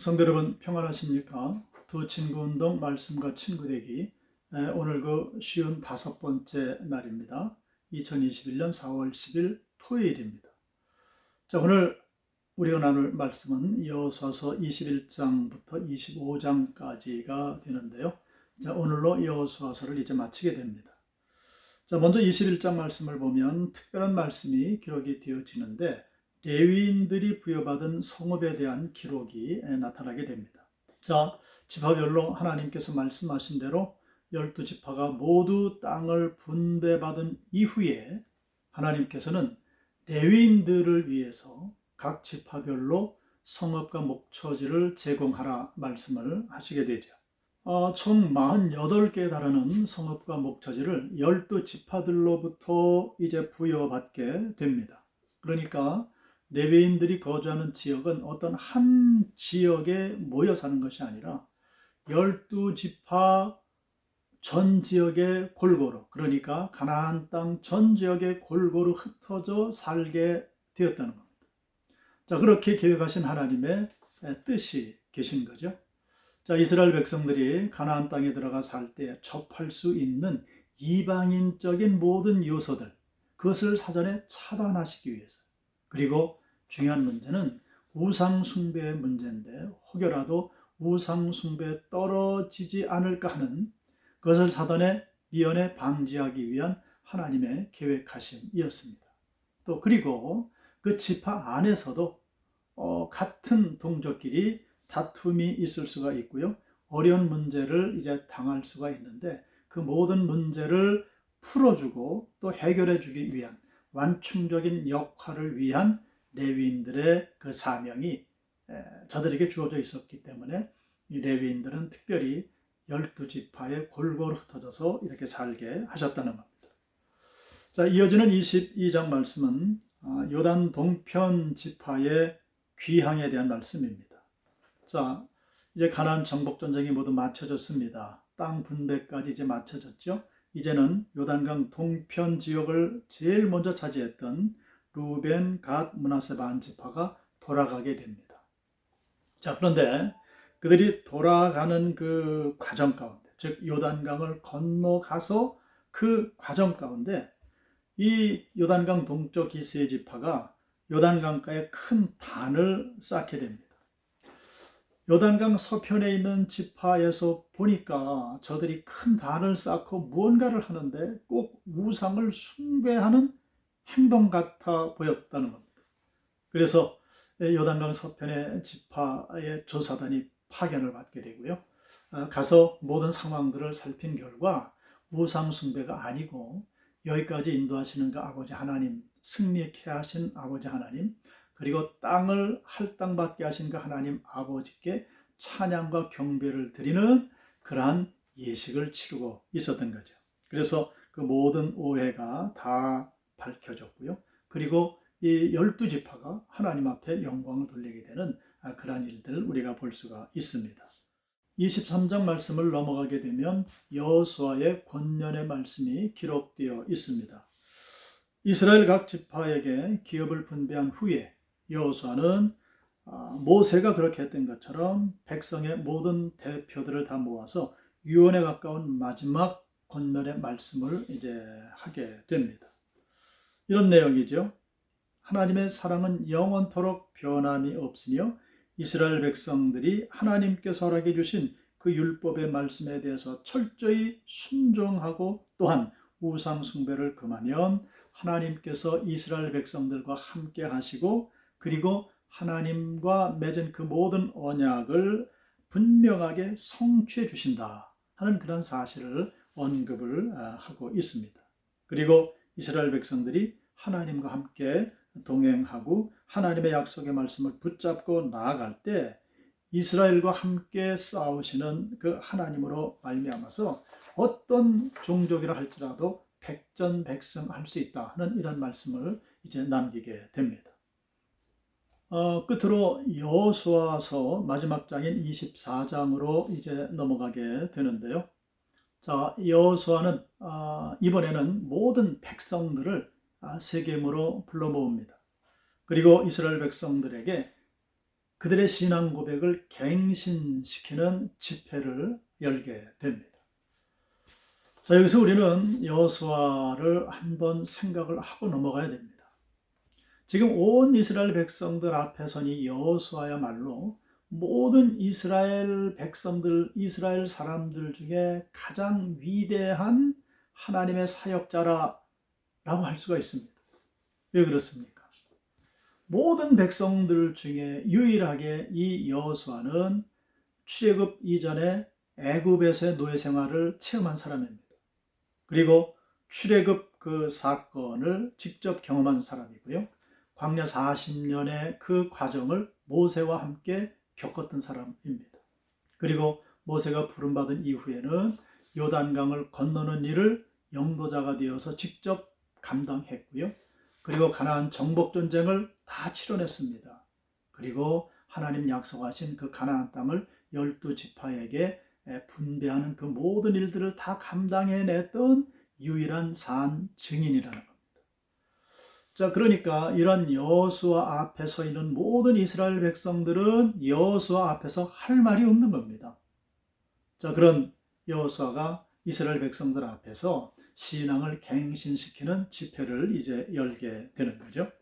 성도 여러분 평안하십니까? 두 친구 운동 말씀과 친구 되기 오늘 그 55번째 날입니다. 2021년 4월 10일 토요일입니다. 자, 오늘 우리가 나눌 말씀은 여호수아서 21장부터 25장까지가 되는데요. 자, 오늘로 여호수아서를 이제 마치게 됩니다. 자, 먼저 21장 말씀을 보면 특별한 말씀이 기록이 되어지는데 레위인들이 부여받은 성읍에 대한 기록이 나타나게 됩니다. 자, 지파별로 하나님께서 말씀하신 대로 12지파가 모두 땅을 분배받은 이후에 하나님께서는 레위인들을 위해서 각 지파별로 성읍과 목초지를 제공하라 말씀을 하시게 되죠. 총 48개에 달하는 성읍과 목초지를 12지파들로부터 이제 부여받게 됩니다. 그러니까 레위인들이 거주하는 지역은 어떤 한 지역에 모여 사는 것이 아니라 12지파 전 지역에 골고루, 그러니까 가나안 땅 전 지역에 골고루 흩어져 살게 되었다는 겁니다. 자, 그렇게 계획하신 하나님의 뜻이 계신 거죠. 자, 이스라엘 백성들이 가나안 땅에 들어가 살 때 접할 수 있는 이방인적인 모든 요소들, 그것을 사전에 차단하시기 위해서, 그리고 중요한 문제는 우상 숭배의 문제인데 혹여라도 우상 숭배에 떨어지지 않을까 하는 그것을 사단의 미연에 방지하기 위한 하나님의 계획하심이었습니다. 또 그리고 그 지파 안에서도 같은 동족끼리 다툼이 있을 수가 있고요. 어려운 문제를 이제 당할 수가 있는데 그 모든 문제를 풀어주고 또 해결해주기 위한 완충적인 역할을 위한 레위인들의 그 사명이 저들에게 주어져 있었기 때문에 이 레위인들은 특별히 12지파에 골고루 흩어져서 이렇게 살게 하셨다는 겁니다. 자, 이어지는 22장 말씀은 요단 동편 지파의 귀향에 대한 말씀입니다. 자, 이제 가나안 정복 전쟁이 모두 마쳐졌습니다. 땅 분배까지 이제 마쳐졌죠. 이제는 요단강 동편 지역을 제일 먼저 차지했던 루벤, 갓, 므낫세 반 지파가 돌아가게 됩니다. 자, 그런데 그들이 돌아가는 그 과정 가운데, 즉 요단강을 건너가서 그 과정 가운데 이 요단강 동쪽 기스의 지파가 요단강가에 큰 단을 쌓게 됩니다. 요단강 서편에 있는 지파에서 보니까 저들이 큰 단을 쌓고 무언가를 하는데 꼭 우상을 숭배하는 행동 같아 보였다는 겁니다. 그래서 요단강 서편의 지파의 조사단이 파견을 받게 되고요. 가서 모든 상황들을 살핀 결과 우상 숭배가 아니고 여기까지 인도하시는 그 아버지 하나님, 승리케 하신 아버지 하나님, 그리고 땅을 할당받게 하신 그 하나님 아버지께 찬양과 경배를 드리는 그러한 예식을 치르고 있었던 거죠. 그래서 그 모든 오해가 다 밝혀졌고요. 그리고 이 12지파가 하나님 앞에 영광을 돌리게 되는 그러한 일들을 우리가 볼 수가 있습니다. 23장 말씀을 넘어가게 되면 여호수아의 권면의 말씀이 기록되어 있습니다. 이스라엘 각 지파에게 기업을 분배한 후에 여호수아는 모세가 그렇게 했던 것처럼 백성의 모든 대표들을 다 모아서 유언에 가까운 마지막 권면의 말씀을 이제 하게 됩니다. 이런 내용이죠. 하나님의 사랑은 영원토록 변함이 없으며 이스라엘 백성들이 하나님께서 허락해 주신 그 율법의 말씀에 대해서 철저히 순종하고 또한 우상 숭배를 금하면 하나님께서 이스라엘 백성들과 함께 하시고 그리고 하나님과 맺은 그 모든 언약을 분명하게 성취해 주신다 하는 그런 사실을 언급을 하고 있습니다. 그리고 이스라엘 백성들이 하나님과 함께 동행하고 하나님의 약속의 말씀을 붙잡고 나아갈 때 이스라엘과 함께 싸우시는 그 하나님으로 말미암아서 어떤 종족이라 할지라도 백전백승할 수 있다 하는 이런 말씀을 이제 남기게 됩니다. 끝으로 여호수아서 마지막 장인 24장으로 이제 넘어가게 되는데요. 자, 여호수아는 이번에는 모든 백성들을 세겜으로 불러 모읍니다. 그리고 이스라엘 백성들에게 그들의 신앙 고백을 갱신시키는 집회를 열게 됩니다. 자, 여기서 우리는 여호수아를 한번 생각을 하고 넘어가야 됩니다. 지금 온 이스라엘 백성들 앞에 서니 여호수아야말로 모든 이스라엘 백성들, 이스라엘 사람들 중에 가장 위대한 하나님의 사역자라고 할 수가 있습니다. 왜 그렇습니까? 모든 백성들 중에 유일하게 이 여호수아는 출애굽 이전에 애굽에서의 노예 생활을 체험한 사람입니다. 그리고 출애굽 그 사건을 직접 경험한 사람이고요. 광야 40년의 그 과정을 모세와 함께 겪었던 사람입니다. 그리고 모세가 부름받은 이후에는 요단강을 건너는 일을 영도자가 되어서 직접 감당했고요. 그리고 가나안 정복 전쟁을 다 치러냈습니다. 그리고 하나님 약속하신 그 가나안 땅을 12지파에게 분배하는 그 모든 일들을 다 감당해냈던 유일한 산 증인이라는 겁니다. 자, 그러니까 이런 여호수아 앞에 서 있는 모든 이스라엘 백성들은 여호수아 앞에서 할 말이 없는 겁니다. 자, 그런 여호수아가 이스라엘 백성들 앞에서 신앙을 갱신시키는 집회를 이제 열게 되는 거죠.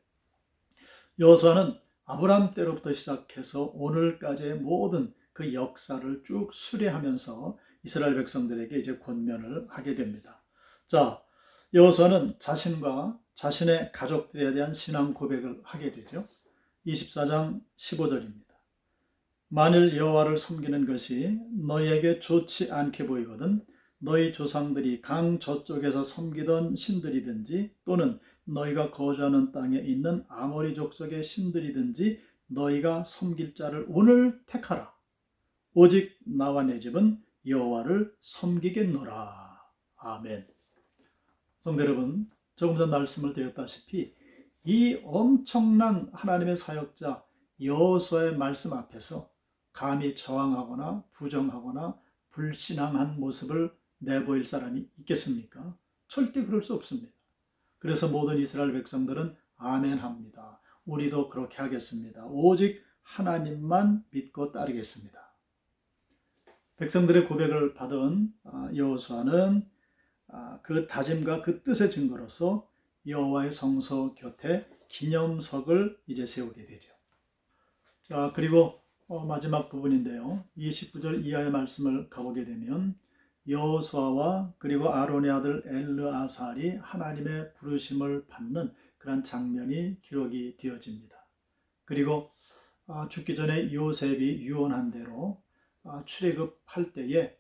여호수아는 아브라함 때로부터 시작해서 오늘까지의 모든 그 역사를 쭉 수레하면서 이스라엘 백성들에게 이제 권면을 하게 됩니다. 자, 여호수아는 자신과 자신의 가족들에 대한 신앙 고백을 하게 되죠. 24장 15절입니다. 만일 여호와를 섬기는 것이 너희에게 좋지 않게 보이거든 너희 조상들이 강 저쪽에서 섬기던 신들이든지 또는 너희가 거주하는 땅에 있는 아모리 족속의 신들이든지 너희가 섬길 자를 오늘 택하라. 오직 나와 내 집은 여호와를 섬기겠노라. 아멘. 성도 여러분, 조금 전 말씀을 드렸다시피 이 엄청난 하나님의 사역자 여호수아의 말씀 앞에서 감히 저항하거나 부정하거나 불신앙한 모습을 내보일 사람이 있겠습니까? 절대 그럴 수 없습니다. 그래서 모든 이스라엘 백성들은 아멘합니다. 우리도 그렇게 하겠습니다. 오직 하나님만 믿고 따르겠습니다. 백성들의 고백을 받은 여호수아는 그 다짐과 그 뜻의 증거로서 여호와의 성소 곁에 기념석을 이제 세우게 되죠. 자, 그리고 마지막 부분인데요. 29절 이하의 말씀을 가보게 되면 여호수아와 그리고 아론의 아들 엘르아살이 하나님의 부르심을 받는 그런 장면이 기록이 되어집니다. 그리고 죽기 전에 요셉이 유언한 대로 출애굽할 때에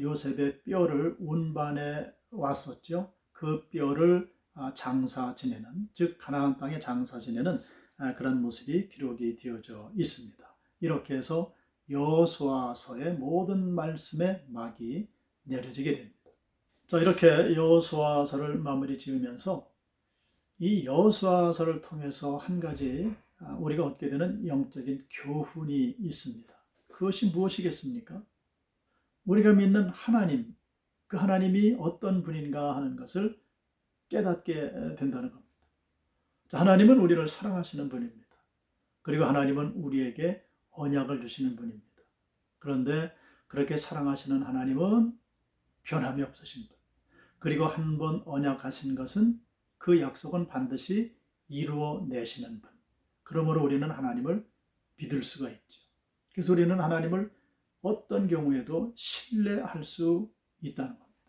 요셉의 뼈를 운반해 왔었죠. 그 뼈를 장사 지내는, 즉 가나안 땅에 장사 지내는 그런 모습이 기록이 되어져 있습니다. 이렇게 해서 여호수아서의 모든 말씀의 막이 내려지게 됩니다. 자, 이렇게 여호수아서를 마무리 지으면서 이 여호수아서를 통해서 한 가지 우리가 얻게 되는 영적인 교훈이 있습니다. 그것이 무엇이겠습니까? 우리가 믿는 하나님, 그 하나님이 어떤 분인가 하는 것을 깨닫게 된다는 겁니다. 자, 하나님은 우리를 사랑하시는 분입니다. 그리고 하나님은 우리에게 언약을 주시는 분입니다. 그런데 그렇게 사랑하시는 하나님은 변함이 없으신 분. 그리고 한 번 언약하신 것은 그 약속은 반드시 이루어내시는 분. 그러므로 우리는 하나님을 믿을 수가 있죠. 그래서 우리는 하나님을 어떤 경우에도 신뢰할 수 있다는 겁니다.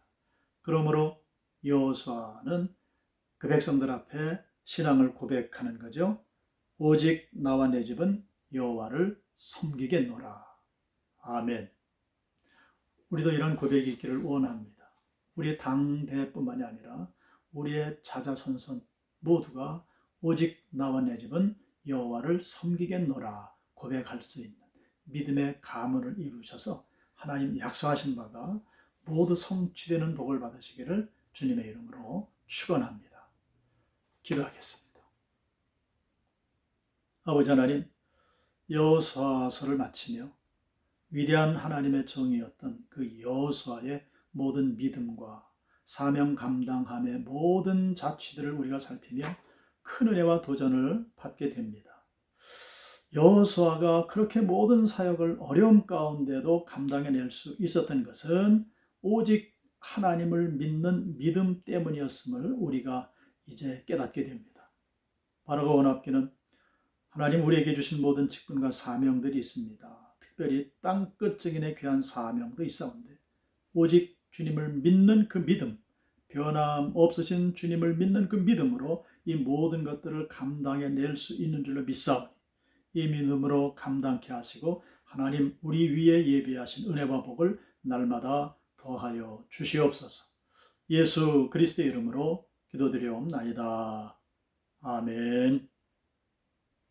그러므로 여호수아는 그 백성들 앞에 신앙을 고백하는 거죠. 오직 나와 내 집은 여호와를 섬기겠노라. 아멘. 우리도 이런 고백이 있기를 원합니다. 우리의 당대뿐만이 아니라 우리의 자자손손 모두가 오직 나와 내 집은 여호와를 섬기겠노라 고백할 수 있는 믿음의 가문을 이루셔서 하나님 약속하신 바가 모두 성취되는 복을 받으시기를 주님의 이름으로 축원합니다. 기도하겠습니다. 아버지 하나님, 여호수아서를 마치며 위대한 하나님의 종이었던 그 여호수아의 모든 믿음과 사명 감당함의 모든 자취들을 우리가 살피며 큰 은혜와 도전을 받게 됩니다. 여호수아가 그렇게 모든 사역을 어려움 가운데도 감당해낼 수 있었던 것은 오직 하나님을 믿는 믿음 때문이었음을 우리가 이제 깨닫게 됩니다. 바라고 원합기는 하나님 우리에게 주신 모든 직분과 사명들이 있습니다. 특별히 땅끝 증인의 귀한 사명도 있사온데 오직 주님을 믿는 그 믿음, 변함없으신 주님을 믿는 그 믿음으로 이 모든 것들을 감당해낼 수 있는 줄로 믿사오니 이 믿음으로 감당케 하시고 하나님 우리 위에 예비하신 은혜와 복을 날마다 더하여 주시옵소서. 예수 그리스도의 이름으로 기도드리옵나이다. 아멘.